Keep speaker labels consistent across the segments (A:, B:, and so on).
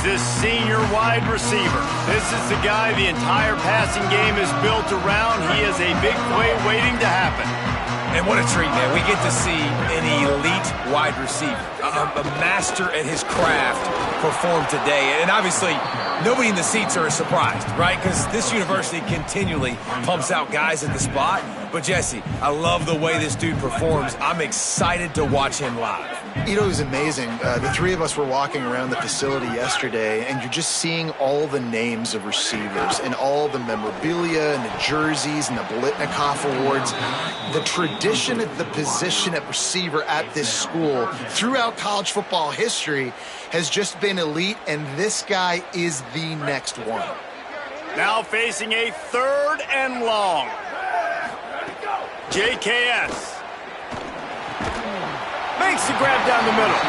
A: this senior wide receiver. This is the guy the entire passing game is built around. He is a big play waiting to happen.
B: And what a treat, man. We get to see an elite wide receiver, a master at his craft perform today. And obviously, nobody in the seats are surprised, right? Because this university continually pumps out guys at the spot. But, Jesse, I love the way this dude performs. I'm excited to watch him live.
C: You know, it was amazing. The three of us were walking around the facility yesterday, and you're just seeing all the names of receivers and all the memorabilia and the jerseys and the Bolitnikoff Awards. The tradition at the position at receiver at this school throughout college football history has just been elite, and this guy is the next one.
A: Now facing a 3rd and long. JKS. Makes the grab down the middle.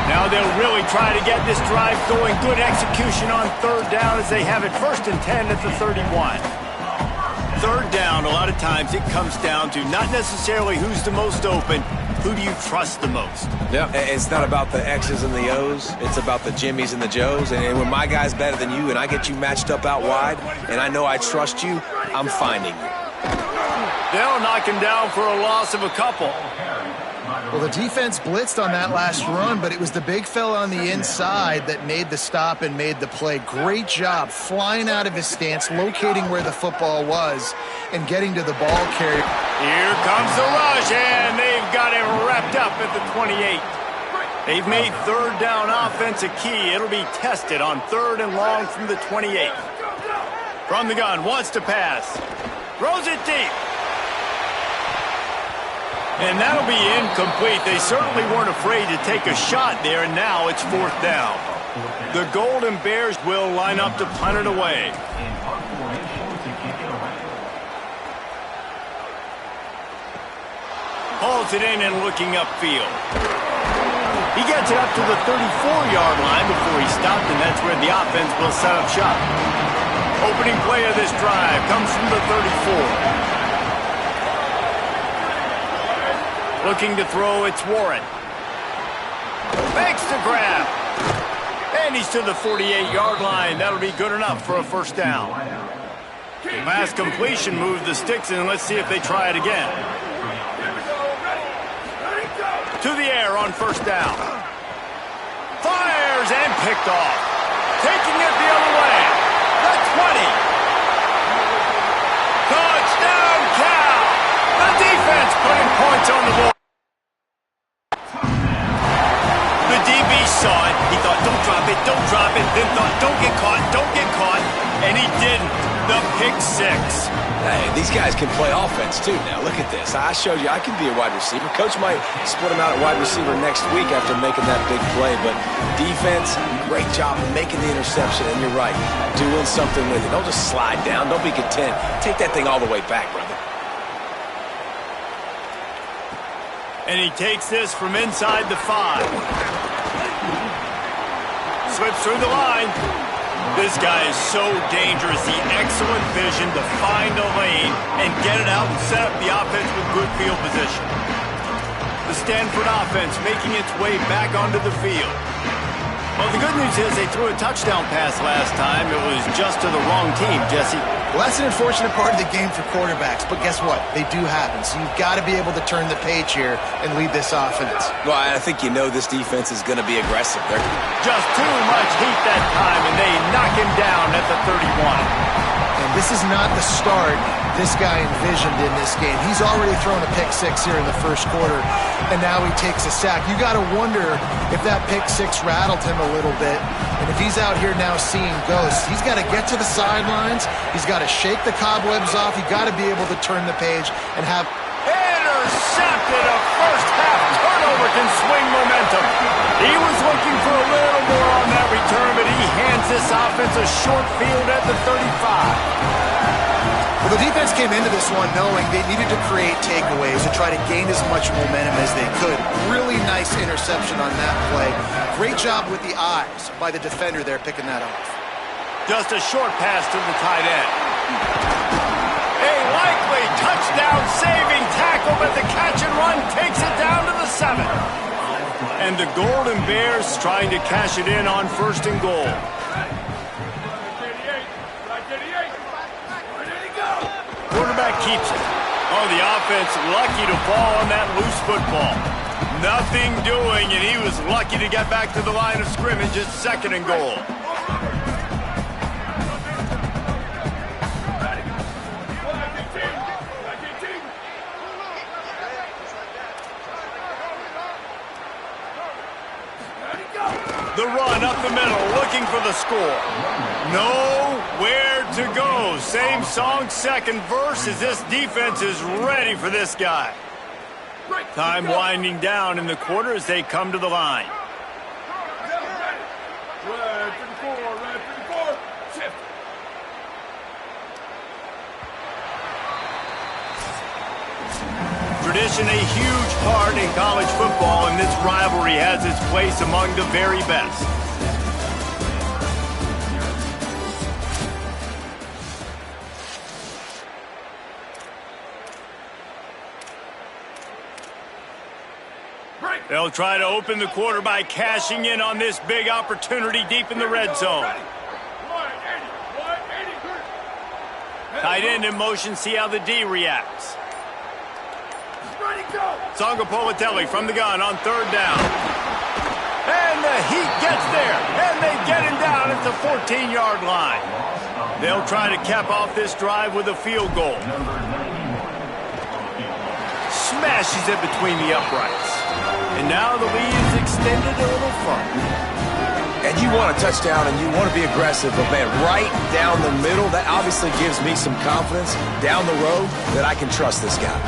A: Now they'll really try to get this drive going. Good execution on 3rd down as they have it 1st and 10 at the 31. 3rd down, a lot of times it comes down to not necessarily who's the most open, who do you trust the most?
B: Yeah, it's not about the X's and the O's. It's about the Jimmies and the Joes. And when my guy's better than you and I get you matched up out wide and I know I trust you, I'm finding you.
A: They'll knock him down for a loss of a couple.
C: Well, the defense blitzed on that last run, but it was the big fella on the inside that made the stop and made the play. Great job flying out of his stance, locating where the football was, and getting to the ball carrier.
A: Here comes the rush, and they've got him wrapped up at the 28. They've made 3rd down offense a key. It'll be tested on 3rd and long from the 28. From the gun, wants to pass. Throws it deep. And that'll be incomplete. They certainly weren't afraid to take a shot there, and now it's 4th down. The Golden Bears will line up to punt it away. Hauls it in and looking upfield. He gets it up to the 34-yard line before he stopped, and that's where the offense will set up shop. Opening play of this drive comes from the 34. Looking to throw, it's Warren. Makes the grab. And he's to the 48-yard line. That'll be good enough for a 1st down. Pass completion moved the sticks in. Let's see if they try it again. To the air on 1st down. Fires and picked off. Taking it the other way. The 20. Touchdown, Cal. The defense putting points on the board. Saw it. He thought, don't drop it, then thought, don't get caught, and he didn't. The pick 6.
B: Hey, these guys can play offense too now. Look at this. I showed you I can be a wide receiver. Coach might split him out at wide receiver next week after making that big play, but defense, great job of making the interception, and you're right, doing something with it. Don't just slide down. Don't be content. Take that thing all the way back, brother.
A: And he takes this from inside the 5. Slips through the line. This guy is so dangerous. The excellent vision to find a lane and get it out and set up the offense with good field position. The Stanford offense making its way back onto the field. Well, the good news is they threw a touchdown pass last time. It was just to the wrong team, Jesse.
C: Well, that's an unfortunate part of the game for quarterbacks, but guess what? They do happen, so you've got to be able to turn the page here and lead this offense.
B: Well, I think you know this defense is going to be aggressive. They're
A: just too much heat that time, and they knock him down at the 31.
C: And this is not the start this guy envisioned in this game. He's already thrown a pick 6 here in the 1st quarter, and now he takes a sack. You got to wonder if that pick 6 rattled him a little bit. And if he's out here now seeing ghosts, he's got to get to the sidelines. He's got to shake the cobwebs off. You've got to be able to turn the page and have...
A: Intercepted. A 1st half turnover can swing momentum. He was looking for a little more on that return, but he hands this offense a short field at the 35.
C: Well, the defense came into this one knowing they needed to create takeaways to try to gain as much momentum as they could. Really nice interception on that play. Great job with the eyes by the defender there picking that off.
A: Just a short pass to the tight end. A likely touchdown saving tackle, but the catch and run takes it down to the 7. And the Golden Bears trying to cash it in on 1st and goal. Quarterback keeps it. Oh, the offense lucky to fall on that loose football. Nothing doing, and he was lucky to get back to the line of scrimmage at 2nd and goal. The run up the middle, looking for the score. Nowhere to go. Same song, 2nd verse, as this defense is ready for this guy. Time winding down in the quarter as they come to the line. Tradition a huge part in college football, and this rivalry has its place among the very best. They'll try to open the quarter by cashing in on this big opportunity deep in the red zone. Tight end in motion, see how the D reacts. Sangapolitelli from the gun on 3rd down. And the Heat gets there, and they get him down at the 14-yard line. They'll try to cap off this drive with a field goal. Smashes it between the uprights. And now the lead is extended a little further.
B: And you want a touchdown and you want to be aggressive, but man, right down the middle, that obviously gives me some confidence down the road that I can trust this guy.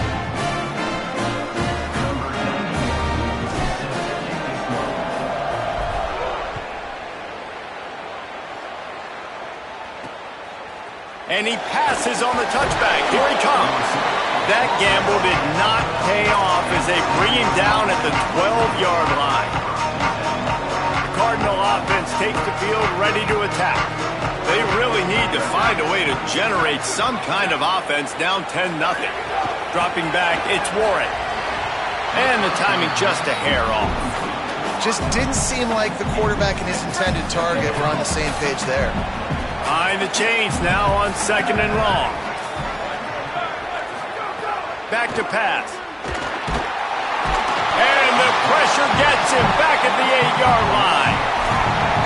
A: And he passes on the touchback. Here he comes. That gamble did not pay off as they bring him down at the 12-yard line. The Cardinal offense takes the field ready to attack. They really need to find a way to generate some kind of offense down 10-0. Dropping back, it's Warren. And the timing just a hair off.
C: Just didn't seem like the quarterback and his intended target were on the same page there.
A: Behind the chains now on 2nd and long. Back to pass. And the pressure gets him back at the 8-yard line.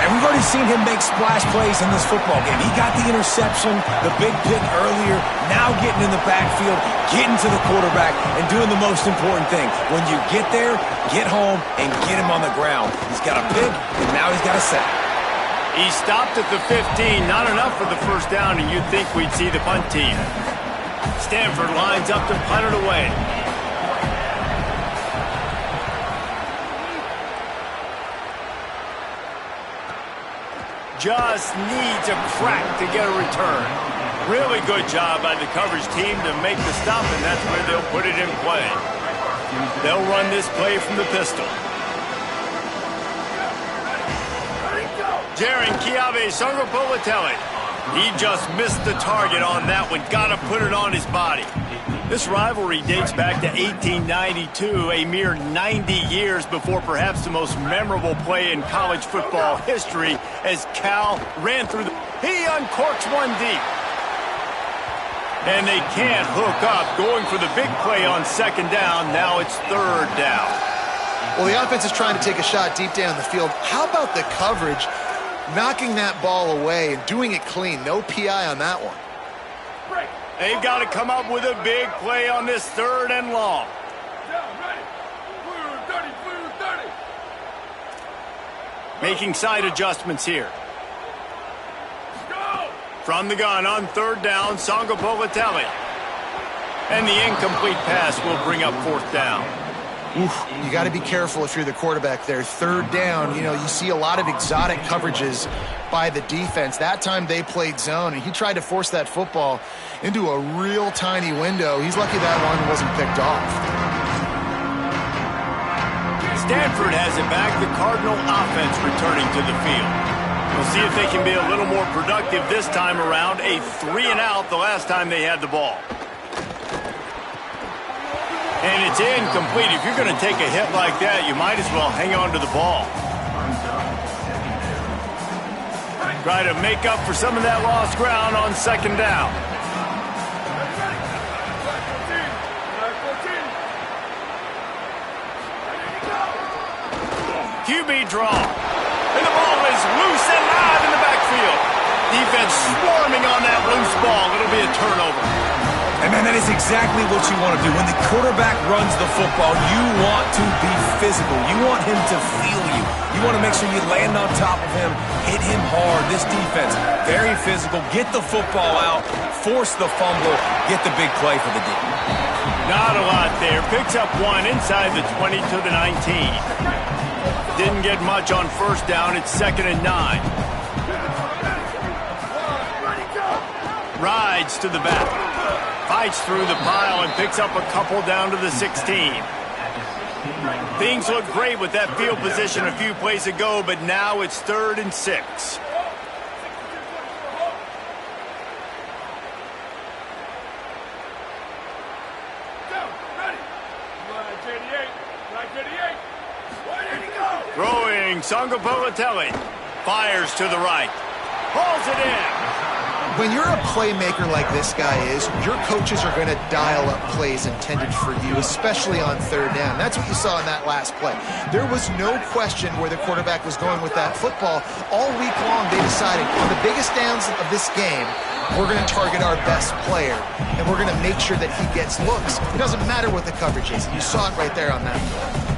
B: And we've already seen him make splash plays in this football game. He got the interception, the big pick earlier, now getting in the backfield, getting to the quarterback, and doing the most important thing. When you get there, get home, and get him on the ground. He's got a pick, and now he's got a sack.
A: He stopped at the 15, not enough for the 1st down, and you'd think we'd see the punt team. Stanford lines up to punt it away. Just needs a crack to get a return. Really good job by the coverage team to make the stop, and that's where they'll put it in play. They'll run this play from the pistol. Jaron Kiave Sangapolitelli. He just missed the target on that one. Got to put it on his body. This rivalry dates back to 1892, a mere 90 years before perhaps the most memorable play in college football history as Cal ran through the... He uncorks one deep. And they can't hook up, going for the big play on 2nd down. Now it's 3rd down.
C: Well, the offense is trying to take a shot deep down the field. How about the coverage? Knocking that ball away and doing it clean. No PI on that one.
A: They've got to come up with a big play on this 3rd and long. Making side adjustments here. From the gun on 3rd down, Sangapolitelli. And the incomplete pass will bring up 4th down.
C: Oof, you got to be careful if you're the quarterback there. 3rd down, you know, you see a lot of exotic coverages by the defense. That time they played zone, and he tried to force that football into a real tiny window. He's lucky that one wasn't picked off.
A: Stanford has it back. The Cardinal offense returning to the field. We'll see if they can be a little more productive this time around. A 3-and-out the last time they had the ball. And it's incomplete. If you're going to take a hit like that, you might as well hang on to the ball. Try to make up for some of that lost ground on second down. QB draw. And the ball is loose and live in the backfield. Defense swarming on that loose ball. It'll be a turnover.
B: And, man, that is exactly what you want to do. When the quarterback runs the football, you want to be physical. You want him to feel you. You want to make sure you land on top of him, hit him hard. This defense, very physical. Get the football out, force the fumble, get the big play for the team.
A: Not a lot there. Picks up one inside the 20 to the 19. Didn't get much on first down. It's 2nd and 9. Rides to the back. Fights through the pile and picks up a couple down to the 16. Things look great with that field position a few plays ago, but now it's 3rd and 6. Throwing, Sangapolatelli. Fires to the right. Hauls it in.
C: When you're a playmaker like this guy is, your coaches are going to dial up plays intended for you, especially on 3rd down. That's what you saw in that last play. There was no question where the quarterback was going with that football. All week long, they decided on the biggest downs of this game, we're going to target our best player, and we're going to make sure that he gets looks. It doesn't matter what the coverage is. You saw it right there on that play.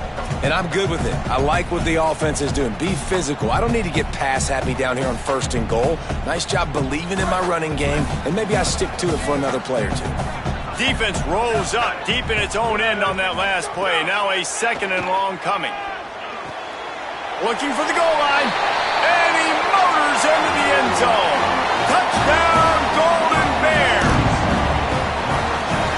B: And I'm good with it. I like what the offense is doing. Be physical. I don't need to get pass happy down here on 1st and goal. Nice job believing in my running game, and maybe I stick to it for another play or two.
A: Defense rolls up deep in its own end on that last play. Now a 2nd and long coming. Looking for the goal line, and he motors into the end zone. Touchdown, Golden Bears.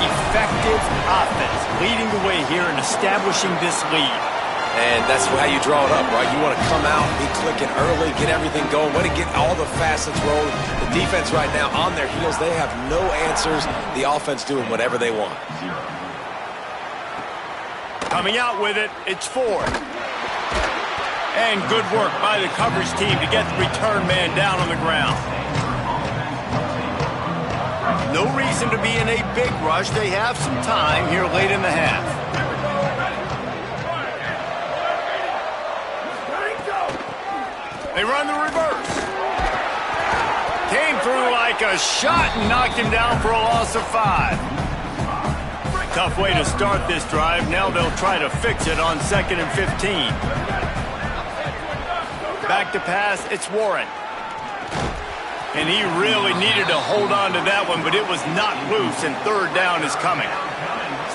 A: Effective offense leading the way here and establishing this lead.
B: And that's how you draw it up, right? You want to come out, be clicking early, get everything going, want to get all the facets rolling. The defense right now on their heels, they have no answers. The offense doing whatever they want.
A: Coming out with it, it's Ford. And good work by the coverage team to get the return man down on the ground. No reason to be in a big rush. They have some time here late in the half. They run the reverse. Came through like a shot and knocked him down for a loss of 5. Tough way to start this drive. Now they'll try to fix it on 2nd and 15. Back to pass, it's Warren. And he really needed to hold on to that one, but it was not loose, and 3rd down is coming.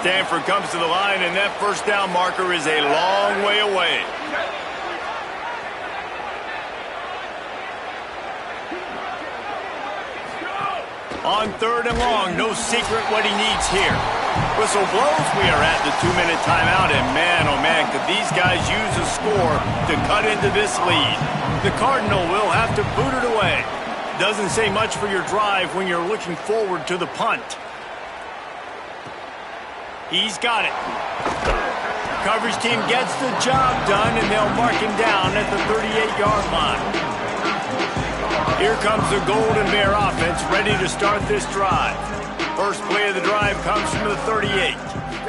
A: Stanford comes to the line, and that 1st down marker is a long way away. On 3rd and long, no secret what he needs here. Whistle blows, we are at the 2-minute timeout, and man, oh man, could these guys use a score to cut into this lead. The Cardinal will have to boot it away. Doesn't say much for your drive when you're looking forward to the punt. He's got it. Coverage team gets the job done, and they'll mark him down at the 38-yard line. Here comes the Golden Bear offense, ready to start this drive. First play of the drive comes from the 38.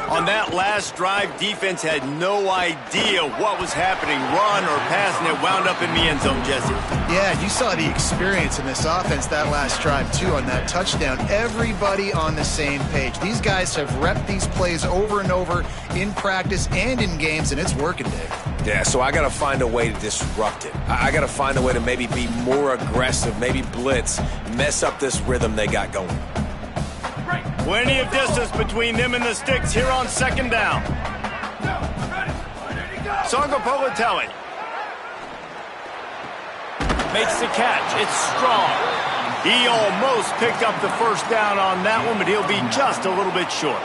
A: On that last drive, defense had no idea what was happening, run or pass, and it wound up in the end zone, Jesse.
C: Yeah, you saw the experience in this offense that last drive, too, on that touchdown. Everybody on the same page. These guys have repped these plays over and over in practice and in games, and it's working, Dave.
B: Yeah, so I got to find a way to disrupt it. I got to find a way to maybe be more aggressive, maybe blitz, mess up this rhythm they got going.
A: Plenty of distance between them and the sticks here on 2nd down. Sangapolatelli makes the catch. It's strong. He almost picked up the 1st down on that one, but he'll be just a little bit short.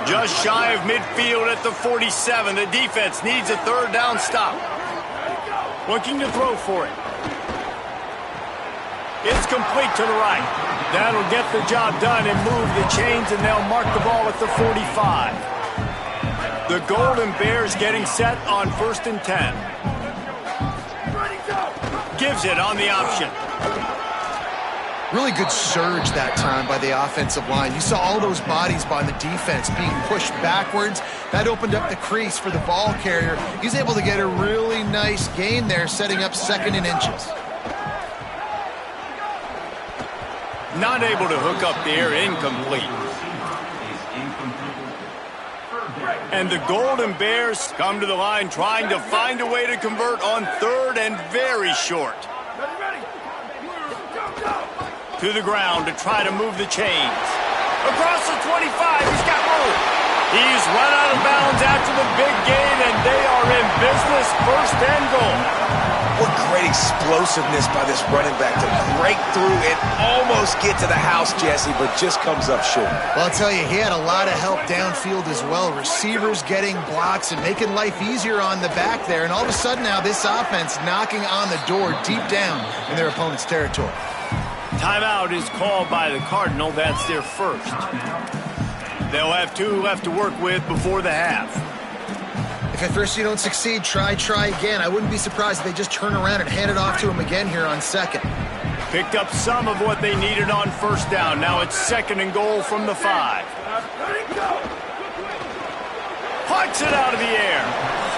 A: Just shy of midfield at the 47. The defense needs a 3rd down stop. Looking to throw for it. It's complete to the right. That'll get the job done and move the chains, and they'll mark the ball at the 45. The Golden Bears getting set on 1st and 10. Gives it on the option.
C: Really good surge that time by the offensive line. You saw all those bodies by the defense being pushed backwards. That opened up the crease for the ball carrier. He's able to get a really nice gain there, setting up 2nd and inches.
A: Not able to hook up there, incomplete. And the Golden Bears come to the line trying to find a way to convert on 3rd and very short. To the ground to try to move the chains. Across the 25, he's got room. He's run out of bounds after the big gain, and they are in business, 1st and goal.
B: What great explosiveness by this running back to break through and almost get to the house, Jesse, but just comes up short.
C: Well, I'll tell you, he had a lot of help downfield as well. Receivers getting blocks and making life easier on the back there, and all of a sudden now this offense knocking on the door deep down in their opponent's territory.
A: Timeout is called by the Cardinal. That's their first. They'll have 2 left to work with before the half.
C: If at first you don't succeed, try again. I wouldn't be surprised if they just turn around and hand it off to him again here on 2nd.
A: Picked up some of what they needed on 1st down. Now it's 2nd and goal from the 5. Pucks it out of the air.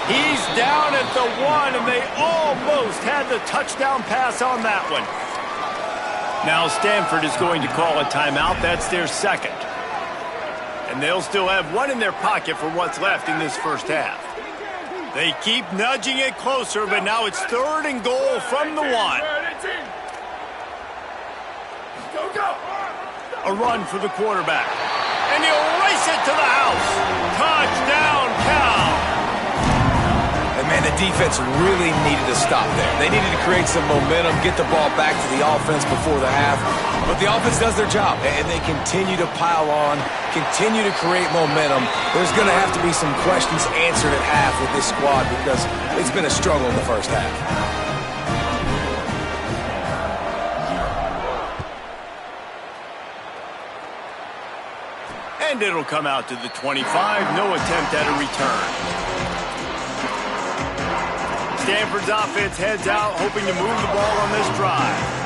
A: He's down at the 1, and they almost had the touchdown pass on that one. Now Stanford is going to call a timeout. That's their 2nd. And they'll still have 1 in their pocket for what's left in this first half. They keep nudging it closer, but now it's 3rd and goal from the 1. A run for the quarterback. And he'll race it to the house. Touchdown, Cal.
B: And, man, the defense really needed to stop there. They needed to create some momentum, get the ball back to the offense before the half. But the offense does their job, and they continue to pile on, continue to create momentum. There's going to have to be some questions answered at half with this squad because it's been a struggle in the first half.
A: And it'll come out to the 25. No attempt at a return. Stanford's offense heads out, hoping to move the ball on this drive.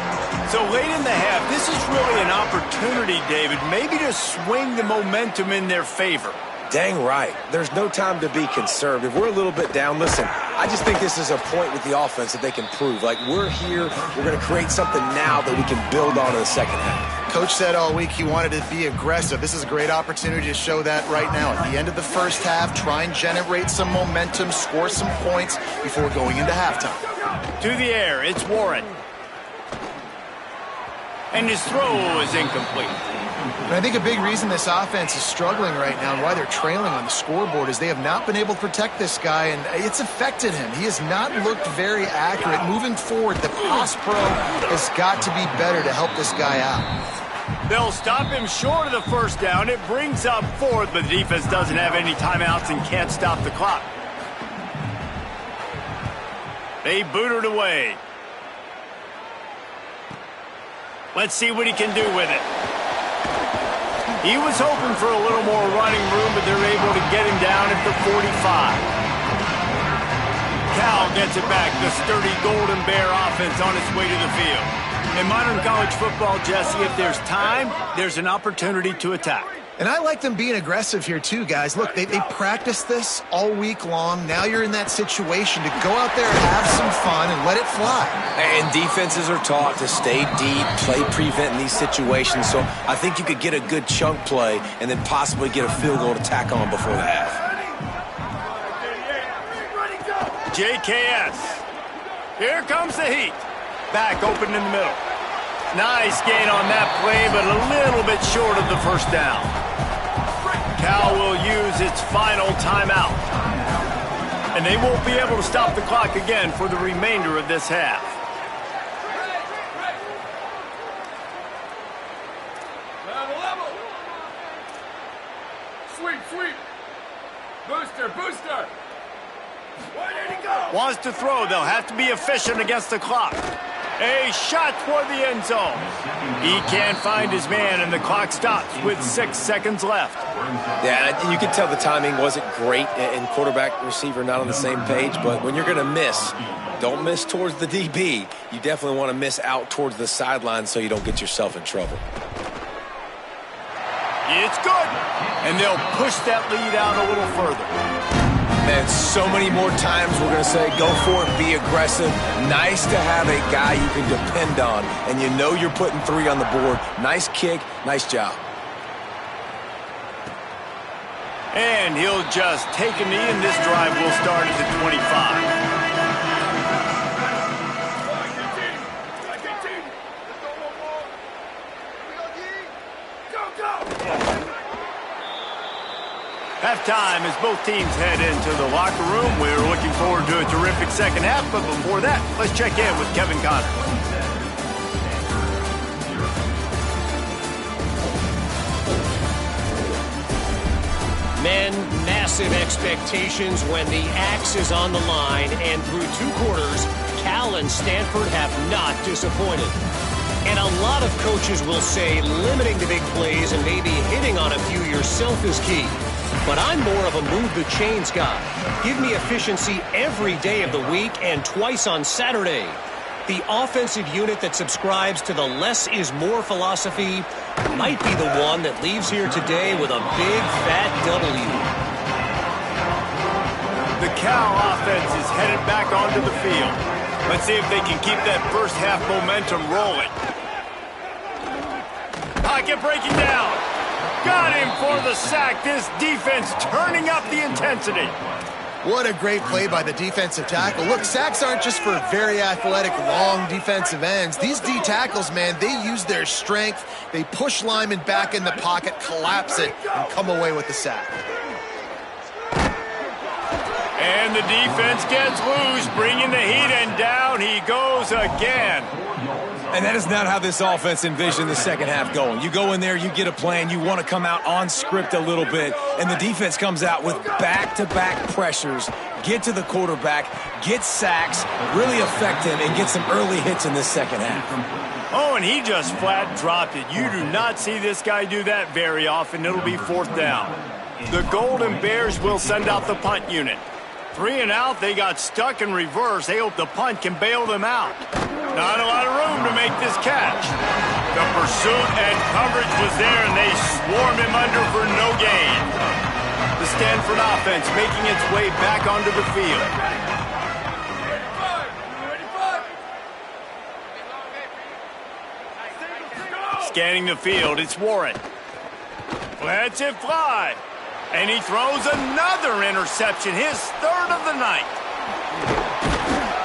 A: So late in the half, this is really an opportunity, David, maybe to swing the momentum in their favor.
B: Dang right. There's no time to be conservative. We're a little bit down. Listen, I just think this is a point with the offense that they can prove. Like, we're here, we're going to create something now that we can build on in the second half.
C: Coach said all week he wanted to be aggressive. This is a great opportunity to show that right now. At the end of the first half, try and generate some momentum, score some points before going into halftime.
A: To the air, it's Warren. And his throw is incomplete.
C: And I think a big reason this offense is struggling right now and why they're trailing on the scoreboard is they have not been able to protect this guy, and it's affected him. He has not looked very accurate. Moving forward, the pass pro has got to be better to help this guy out.
A: They'll stop him short of the first down. It brings up 4th, but the defense doesn't have any timeouts and can't stop the clock. They boot it away. Let's see what he can do with it. He was hoping for a little more running room, but they're able to get him down at the 45. Cal gets it back. The sturdy Golden Bear offense on its way to the field. In modern college football, Jesse, if there's time, there's an opportunity to attack.
C: And I like them being aggressive here too, guys. Look, they practiced this all week long. Now you're in that situation to go out there and have some fun and let it fly.
B: And defenses are taught to stay deep, play prevent in these situations. So I think you could get a good chunk play and then possibly get a field goal to tack on before the half.
A: JKS. Here comes the heat. Back open in the middle. Nice gain on that play, but a little bit short of the first down. Cal will use its final timeout. And they won't be able to stop the clock again for the remainder of this half.
D: Level. Sweep. Booster. Where did he go?
A: Wants to throw. They'll have to be efficient against the clock. A shot toward the end zone. He can't find his man, and the clock stops with 6 seconds left.
B: Yeah, and you can tell the timing wasn't great, and quarterback, receiver not on the same page, but when you're going to miss, don't miss towards the DB. You definitely want to miss out towards the sideline so you don't get yourself in trouble.
A: It's good, and they'll push that lead out a little further.
B: And so many more times we're going to say, go for it, be aggressive. Nice to have a guy you can depend on, and you know you're putting 3 on the board. Nice kick, nice job.
A: And he'll just take a knee, and this drive will start at the 25. Halftime as both teams head into the locker room. We're looking forward to a terrific second half, but before that, let's check in with Kevin Connors.
E: Men, massive expectations when the axe is on the line, and through 2 quarters, Cal and Stanford have not disappointed. And a lot of coaches will say limiting the big plays and maybe hitting on a few yourself is key. But I'm more of a move the chains guy. Give me efficiency every day of the week and twice on Saturday. The offensive unit that subscribes to the less is more philosophy might be the one that leaves here today with a big fat W.
A: The Cal offense is headed back onto the field. Let's see if they can keep that first half momentum rolling. Pocket breaking down. Got him for the sack. This defense turning up the intensity.
C: What a great play by the defensive tackle. Look, sacks aren't just for very athletic, long defensive ends. These D tackles, man, they use their strength. They push linemen back in the pocket, collapse it, and come away with the sack.
A: And the defense gets loose, bringing the heat, and down he goes again.
B: And that is not how this offense envisioned the second half going. You go in there, you get a plan, you want to come out on script a little bit, and the defense comes out with back-to-back pressures, get to the quarterback, get sacks, really affect him, and get some early hits in this second half.
A: Oh, and he just flat dropped it. You do not see this guy do that very often. It'll be 4th down. The Golden Bears will send out the punt unit. 3 and out, they got stuck in reverse. They hope the punt can bail them out. Not a lot of room to make this catch. The pursuit and coverage was there, and they swarm him under for no gain. The Stanford offense making its way back onto the field. Scanning the field, it's Warren. Lets it fly. And he throws another interception, his 3rd of the night.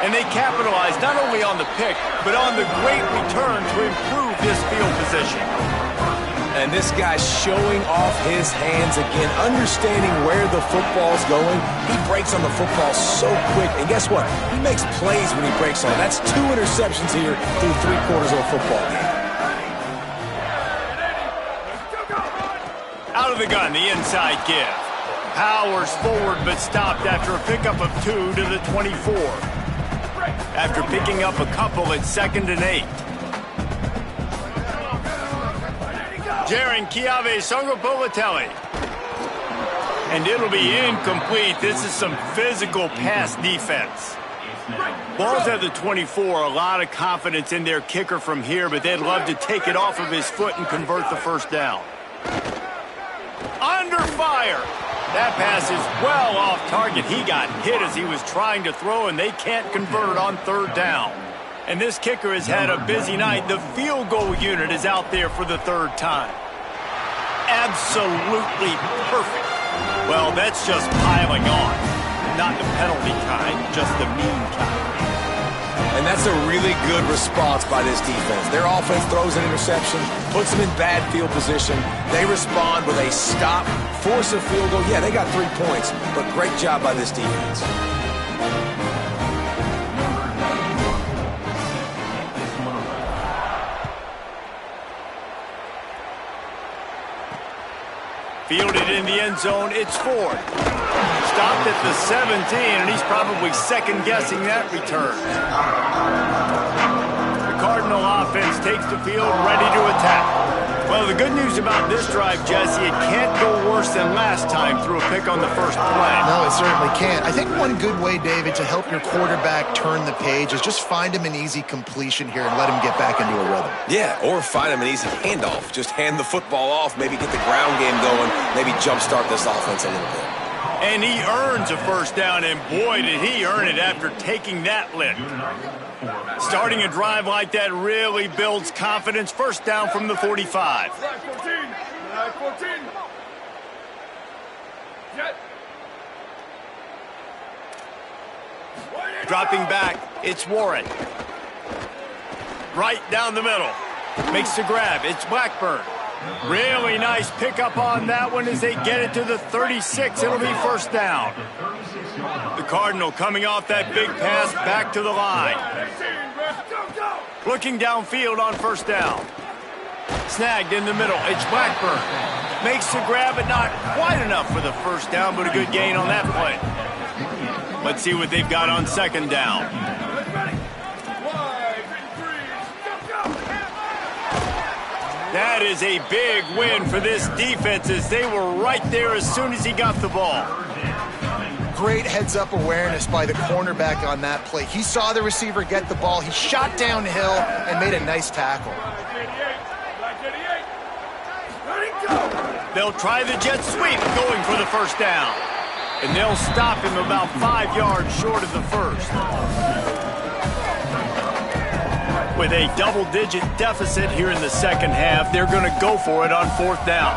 A: And they capitalize not only on the pick, but on the great return to improve this field position.
B: And this guy's showing off his hands again, understanding where the football's going. He breaks on the football so quick. And guess what? He makes plays when he breaks on. That's 2 interceptions here through 3 quarters of a football game.
A: Out of the gun, the inside give. Powers forward, but stopped after a pickup of 2 to the 24. After picking up a couple at 2nd and 8. Jaron Chiave Songopolatelli. And it'll be incomplete. This is some physical pass defense. Ball's at the 24. A lot of confidence in their kicker from here, but they'd love to take it off of his foot and convert the first down. Under fire. That pass is well off target. He got hit as he was trying to throw, and they can't convert on 3rd down. And this kicker has had a busy night. The field goal unit is out there for the 3rd time. Absolutely perfect. Well, that's just piling on. Not the penalty kind, just the mean kind.
B: And that's a really good response by this defense. Their offense throws an interception, puts them in bad field position. They respond with a stop, force a field goal. Yeah, they got 3 points, but great job by this defense.
A: Fielded in the end zone, it's Ford. Stopped at the 17, and he's probably second-guessing that return. The offense takes the field ready to attack. Well, the good news about this drive, Jesse, it can't go worse than last time through a pick on the first play.
C: No, it certainly can't. I think one good way, David, to help your quarterback turn the page is just find him an easy completion here and let him get back into a rhythm.
B: Yeah, or find him an easy handoff. Just hand the football off, maybe get the ground game going, maybe jumpstart this offense a little bit.
A: And he earns a first down, and boy, did he earn it after taking that lick. Starting a drive like that really builds confidence. First down from the 45.
D: 14. 14. Jet.
A: Dropping back, it's Warren. Right down the middle. Makes the grab, it's Blackburn. Really nice pickup on that one as they get it to the 36. It'll be first down. The Cardinal coming off that big pass back to the line. Looking downfield on first down. Snagged in the middle. It's Blackburn. Makes the grab, but not quite enough for the first down, but a good gain on that play. Let's see what they've got on second down. That is a big win for this defense as they were right there as soon as he got the ball.
C: Great heads-up awareness by the cornerback on that play. He saw the receiver get the ball. He shot downhill and made a nice tackle.
A: They'll try the jet sweep going for the first down. And they'll stop him about 5 yards short of the first. With a double-digit deficit here in the second half, they're going to go for it on fourth down.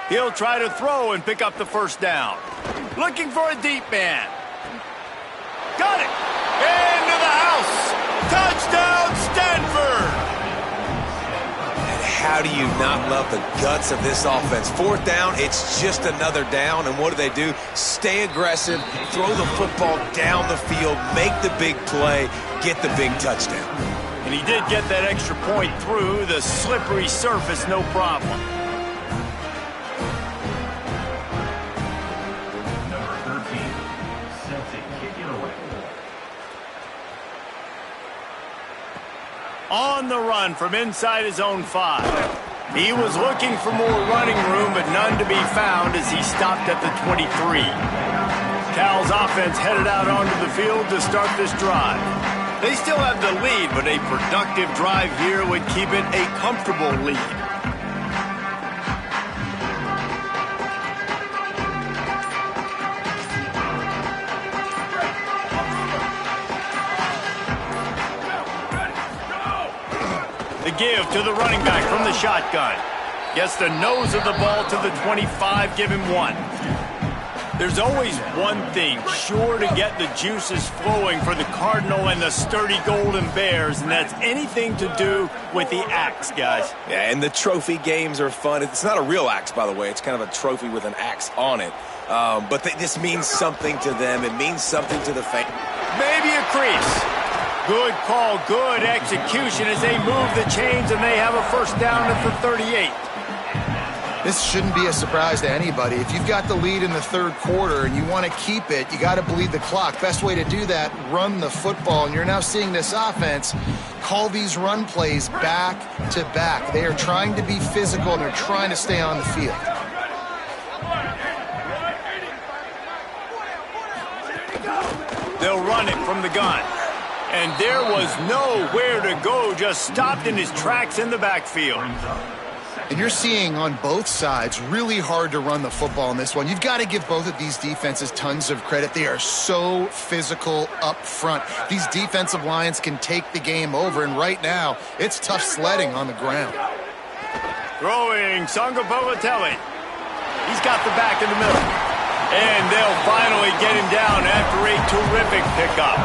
A: He'll try to throw and pick up the first down. Looking for a deep man. Got it. Into the house. Touchdown, Stanford.
B: How do you not love the guts of this offense? Fourth down, it's just another down, and what do? Stay aggressive, throw the football down the field, make the big play, get the big touchdown.
A: And he did get that extra point through the slippery surface, no problem.
F: Number 13, set to kick it away.
A: On the run from inside his own 5. He was looking for more running room, but none to be found as he stopped at the 23. Cal's offense headed out onto the field to start this drive. They still have the lead, but a productive drive here would keep it a comfortable lead. The give to the running back from the shotgun. Gets the nose of the ball to the 25, give him 1. There's always one thing sure to get the juices flowing for the Cardinal and the sturdy Golden Bears, and that's anything to do with the axe, guys.
B: Yeah, and the trophy games are fun. It's not a real axe, by the way. It's kind of a trophy with an axe on it. But this means something to them. It means something to the fans.
A: Maybe a crease. Good call, good execution as they move the chains, and they have a first down at the 38.
C: This shouldn't be a surprise to anybody. If you've got the lead in the third quarter and you want to keep it, you got to bleed the clock. Best way to do that, run the football. And you're now seeing this offense call these run plays back to back. They are trying to be physical, and they're trying to stay on the field.
A: They'll run it from the gun. And there was nowhere to go, just stopped in his tracks in the backfield.
C: And you're seeing on both sides really hard to run the football in this one. You've got to give both of these defenses tons of credit. They are so physical up front. These defensive lines can take the game over, and right now it's tough sledding on the ground.
A: Throwing Sangapovatelli. He's got the back in the middle. And they'll finally get him down after a terrific pickup.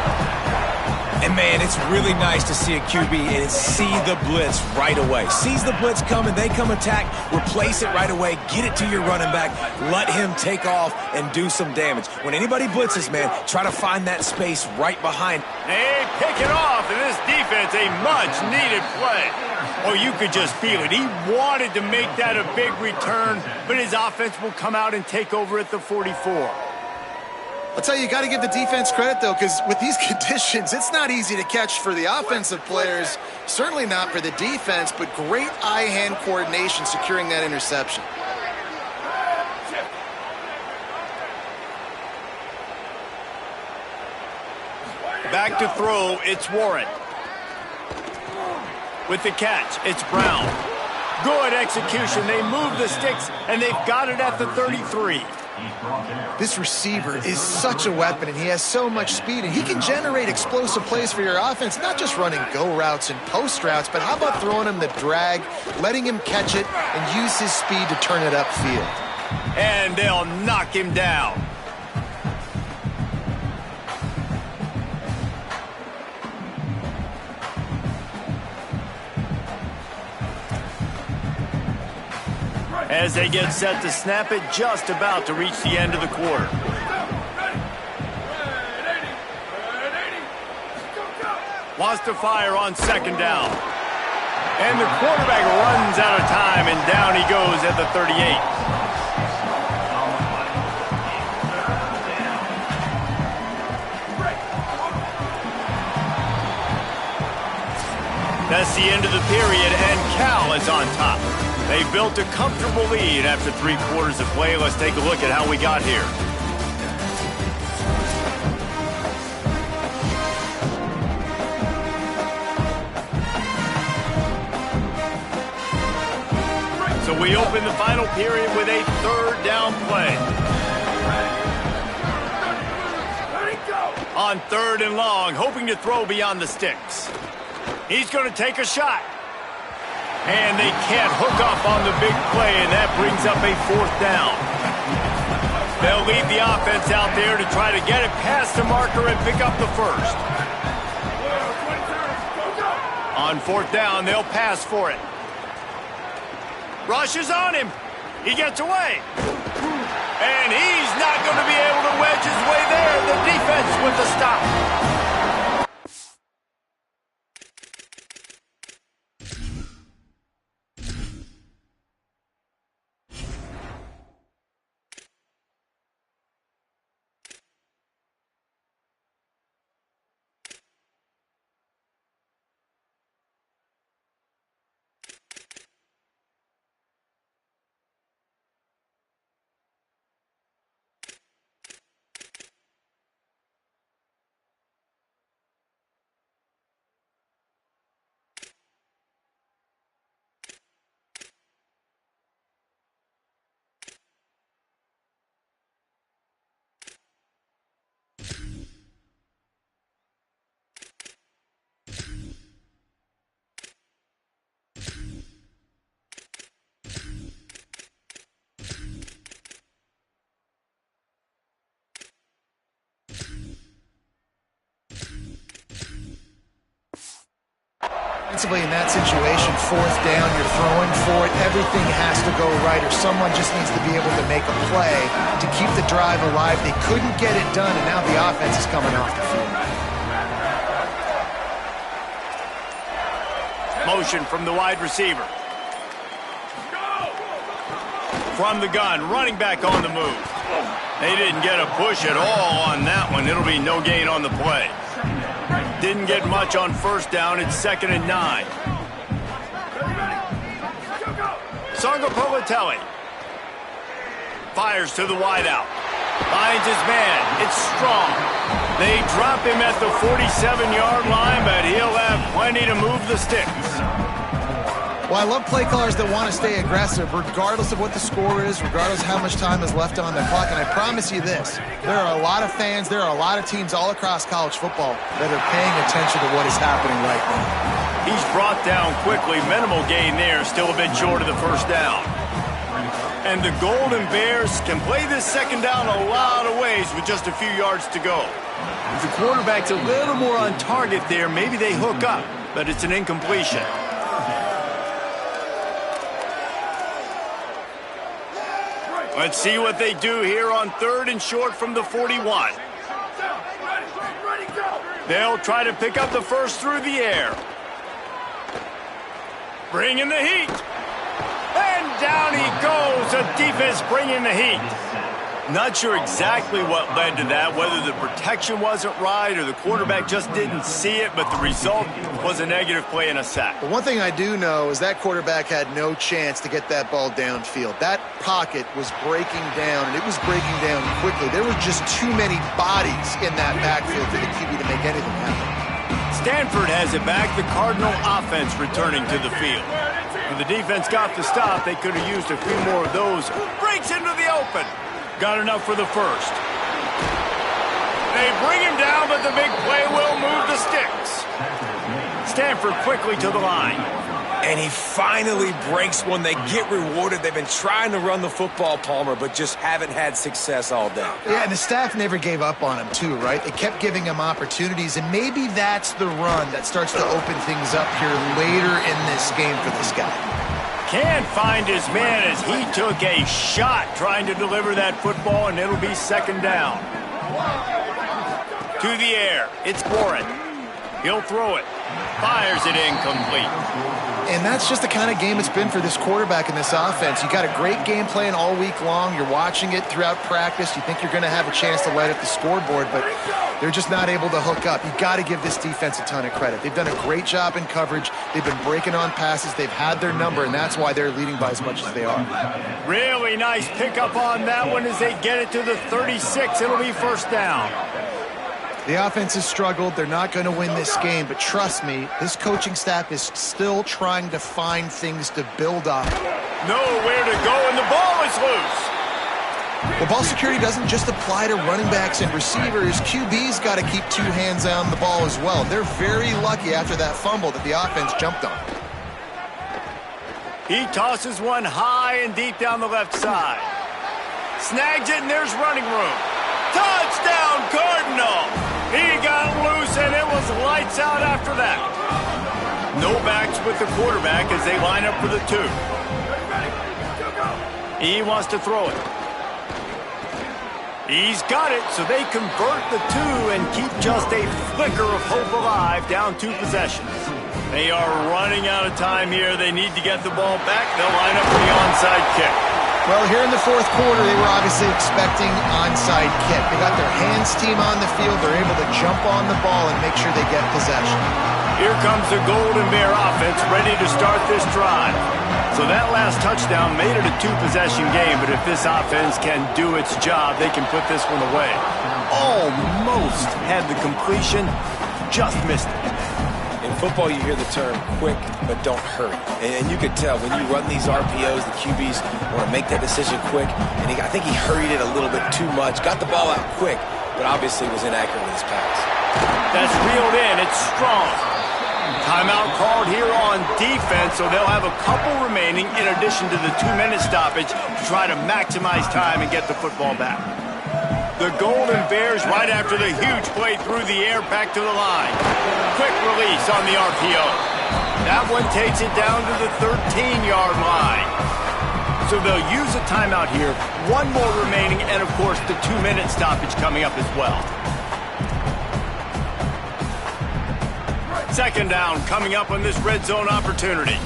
B: And, man, it's really nice to see a QB and see the blitz right away. Sees the blitz coming, they come attack, replace it right away, get it to your running back, let him take off and do some damage. When anybody blitzes, man, try to find that space right behind.
A: They pick it off, and this defense, a much-needed play. Oh, you could just feel it. He wanted to make that a big return, but his offense will come out and take over at the 44.
C: I'll tell you, you got to give the defense credit, though, because with these conditions, it's not easy to catch for the offensive players, certainly not for the defense, but great eye-hand coordination securing that interception.
A: Back to throw, it's Warren. With the catch, it's Brown. Good execution. They move the sticks, and they've got it at the 33.
C: This receiver is such a weapon, and he has so much speed, and he can generate explosive plays for your offense, not just running go routes and post routes, but how about throwing him the drag, letting him catch it, and use his speed to turn it upfield.
A: And they'll knock him down. As they get set to snap it, just about to reach the end of the quarter. Wants to fire on second down. And the quarterback runs out of time, and down he goes at the 38. That's the end of the period, and Cal is on top. They built a comfortable lead after 3 quarters of play. Let's take a look at how we got here. So we open the final period with a 3rd down play. On 3rd and long, hoping to throw beyond the sticks. He's going to take a shot. And they can't hook up on the big play, and that brings up a 4th down. They'll leave the offense out there to try to get it past the marker and pick up the 1st. On 4th down, they'll pass for it. Rush is on him. He gets away. And he's not going to be able to wedge his way there. The defense with the stop.
C: Defensively in that situation, 4th down, you're throwing for it, everything has to go right, or someone just needs to be able to make a play to keep the drive alive. They couldn't get it done, and now the offense is coming off the field.
A: Motion from the wide receiver. From the gun, running back on the move. They didn't get a push at all on that one. It'll be no gain on the play. Didn't get much on 1st down. It's 2nd and 9. Sangapolitelli fires to the wideout. Finds his man. It's Strong. They drop him at the 47-yard line, but he'll have plenty to move the sticks.
C: Well, I love play callers that want to stay aggressive, regardless of what the score is, regardless of how much time is left on the clock. And I promise you this, there are a lot of fans, there are a lot of teams all across college football that are paying attention to what is happening right now.
A: He's brought down quickly. Minimal gain there, still a bit short of the 1st down. And the Golden Bears can play this 2nd down a lot of ways with just a few yards to go. If the quarterback's a little more on target there, maybe they hook up, but it's an incompletion. Let's see what they do here on 3rd and short from the 41. They'll try to pick up the 1st through the air. Bringing the heat. And down he goes. The defense bringing the heat. Not sure exactly what led to that, whether the protection wasn't right or the quarterback just didn't see it, but the result was a negative play and a sack.
C: But one thing I do know is that quarterback had no chance to get that ball downfield. That pocket was breaking down, and it was breaking down quickly. There were just too many bodies in that backfield for the QB to make anything happen.
A: Stanford has it back, the Cardinal offense returning to the field. When the defense got the stop, they could have used a few more of those. Breaks into the open. Got enough for the first. They bring him down, but the big play will move the sticks. Stanford quickly to the line.
B: And he finally breaks one. They get rewarded. They've been trying to run the football, Palmer, but just haven't had success all day.
C: Yeah, and the staff never gave up on him, too, right? They kept giving him opportunities, and maybe that's the run that starts to open things up here later in this game for this guy.
A: Can't find his man as he took a shot trying to deliver that football, and it'll be second down. To the air. It's Warren. He'll throw it. Fires it incomplete.
C: And that's just the kind of game it's been for this quarterback in this offense. You got a great game plan all week long. You're watching it throughout practice. You think you're going to have a chance to light up the scoreboard, but they're just not able to hook up. You got to give this defense a ton of credit. They've done a great job in coverage. They've been breaking on passes. They've had their number, and that's why they're leading by as much as they are.
A: Really nice pickup on that one as they get it to the 36. It'll be first down.
C: The offense has struggled. They're not going to win this game, but trust me, this coaching staff is still trying to find things to build up.
A: Nowhere to go, and the ball is loose.
C: Well, ball security doesn't just apply to running backs and receivers. QB's got to keep two hands on the ball as well. They're very lucky after that fumble that the offense jumped on.
A: He tosses one high and deep down the left side. Snags it, and there's running room. Touchdown, Cardinal! He got loose, and it was lights out after that. No backs with the quarterback as they line up for the two. He wants to throw it. He's got it, so they convert the two and keep just a flicker of hope alive, down 2 possessions. They are running out of time here. They need to get the ball back. They'll line up for the onside kick.
C: Well, here in the fourth quarter, they were obviously expecting onside kick. They got their hands team on the field. They're able to jump on the ball and make sure they get possession.
A: Here comes the Golden Bear offense ready to start this drive. So that last touchdown made it a 2-possession game, but if this offense can do its job, they can put this one away. Almost had the completion, just missed it.
B: In football, you hear the term quick, but don't hurry. And you could tell when you run these RPOs, the QBs want to make that decision quick. And I think he hurried it a little bit too much. Got the ball out quick, but obviously was inaccurate with his pass.
A: That's reeled in. It's strong. Timeout called here on defense, so they'll have a couple remaining in addition to the 2-minute stoppage to try to maximize time and get the football back. The Golden Bears right after the huge play through the air back to the line. Quick release on the RPO. That one takes it down to the 13-yard line. So they'll use a timeout here. One more remaining, and of course the 2-minute stoppage coming up as well. Second down coming up on this red zone opportunity.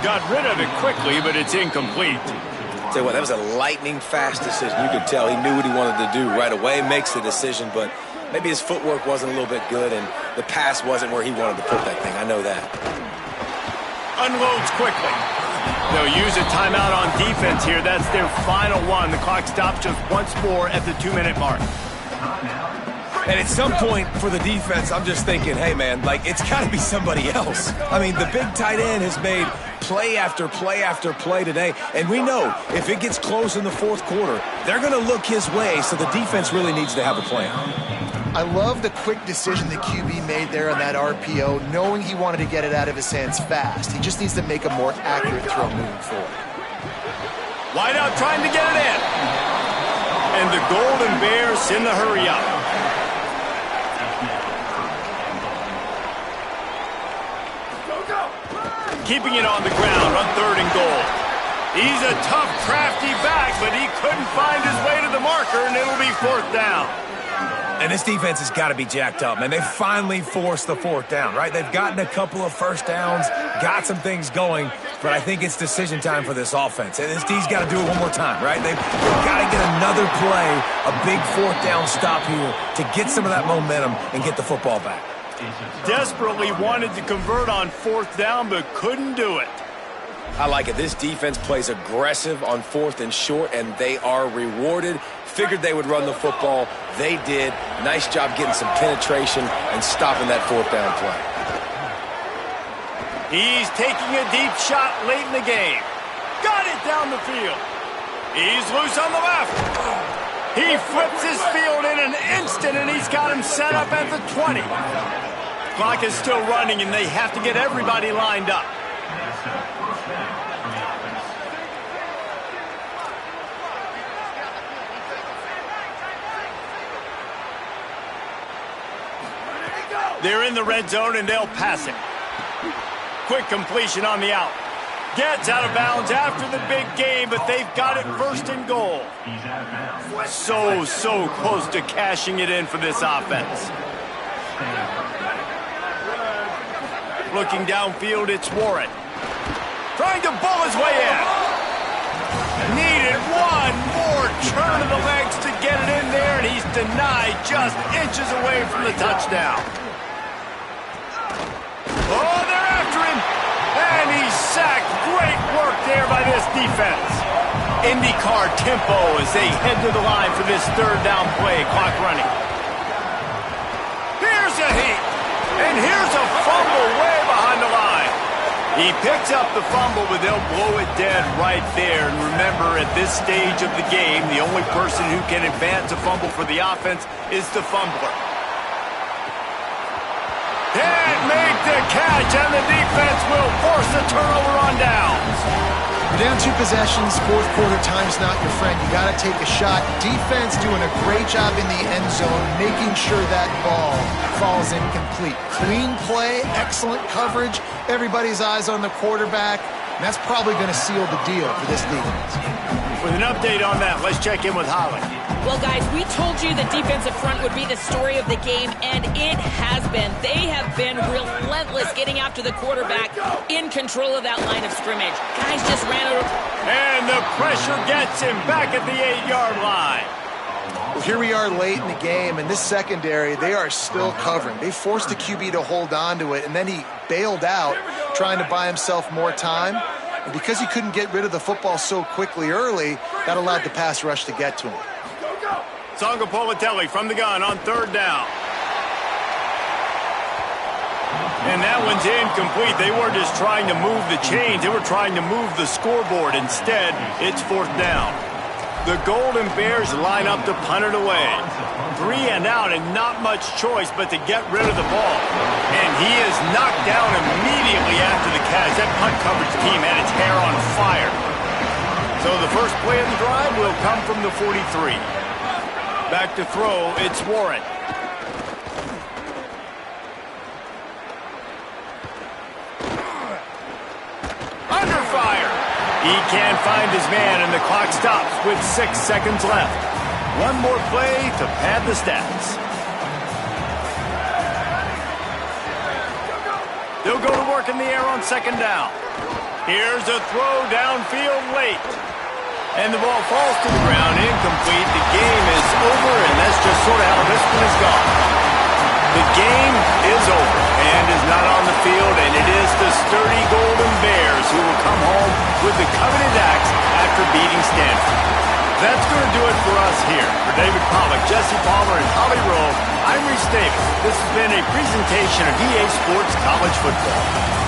A: Got rid of it quickly, but it's incomplete.
B: Tell you what, that was a lightning-fast decision. You could tell he knew what he wanted to do right away, makes the decision, but maybe his footwork wasn't a little bit good, and the pass wasn't where he wanted to put that thing. I know that.
A: Unloads quickly. They'll use a timeout on defense here. That's their final one. The clock stops just once more at the 2-minute mark.
B: And at some point for the defense, I'm just thinking, hey, man, like, it's got to be somebody else. I mean, the big tight end has made play after play after play today. And we know if it gets close in the fourth quarter, they're going to look his way, so the defense really needs to have a plan.
C: I love the quick decision the QB made there on that RPO, knowing he wanted to get it out of his hands fast. He just needs to make a more accurate throw moving forward.
A: Wide out trying to get it in. And the Golden Bears send the hurry up. Keeping it on the ground on 3rd and goal. He's a tough, crafty back, but he couldn't find his way to the marker, and it'll be 4th down.
B: And this defense has got to be jacked up, man. They finally forced the 4th down, right? They've gotten a couple of first downs, got some things going, but I think it's decision time for this offense. And this D's got to do it one more time, right? They've got to get another play, a big 4th down stop here to get some of that momentum and get the football back.
A: Desperately wanted to convert on 4th down, but couldn't do it.
B: I like it. This defense plays aggressive on 4th and short, and they are rewarded. Figured they would run the football. They did. Nice job getting some penetration and stopping that 4th down play.
A: He's taking a deep shot late in the game. Got it down the field. He's loose on the left. He flips his field in an instant, and he's got him set up at the 20. Clock is still running, and they have to get everybody lined up. They're in the red zone, and they'll pass it. Quick completion on the out. Gets out of bounds after the big game, but they've got it 1st and goal. So close to cashing it in for this offense. Looking downfield, it's Warren. Trying to bull his way in. Needed one more turn of the legs to get it in there, and he's denied just inches away from the touchdown. Oh, they're after him, and he's sacked. Great work there by this defense. IndyCar tempo as they head to the line for this 3rd down play. Clock running. Here's a heat, and here's a fumble way behind the line. He picks up the fumble, but they'll blow it dead right there. And remember, at this stage of the game, the only person who can advance a fumble for the offense is the fumbler. Can't make the catch, and the defense will force a turnover on downs.
C: You're down 2 possessions, 4th quarter, time's not your friend. You got to take a shot. Defense doing a great job in the end zone, making sure that ball falls incomplete. Clean play, excellent coverage. Everybody's eyes on the quarterback. And that's probably going to seal the deal for this defense.
A: With an update on that, let's check in with Holly.
G: Well, guys, we told you the defensive front would be the story of the game, and it has been. They have been relentless getting after the quarterback, in control of that line of scrimmage. Guys just ran over.
A: And the pressure gets him back at the 8-yard line.
C: Well, here we are late in the game, and this secondary, they are still covering. They forced the QB to hold on to it, and then he bailed out, trying to buy himself more time. And because he couldn't get rid of the football so quickly early, that allowed the pass rush to get to him.
A: Sangapolitelli from the gun on 3rd down. And that one's incomplete. They weren't just trying to move the chains. They were trying to move the scoreboard. Instead, it's 4th down. The Golden Bears line up to punt it away. 3 and out, and not much choice but to get rid of the ball. And he is knocked down immediately after the catch. That punt coverage team had its hair on fire. So the first play of the drive will come from the 43. Back to throw, it's Warren. Under fire. He can't find his man, and the clock stops with 6 seconds left. One more play to pad the stats. They'll go to work in the air on 2nd down. Here's a throw downfield late. And the ball falls to the ground, incomplete. The game is over, and that's just sort of how this one is gone. The game is over and is not on the field, and it is the sturdy Golden Bears who will come home with the coveted axe after beating Stanford. That's going to do it for us here. For David Pollack, Jesse Palmer, and Holly Rowe, I'm Reese Davis. This has been a presentation of EA Sports College Football.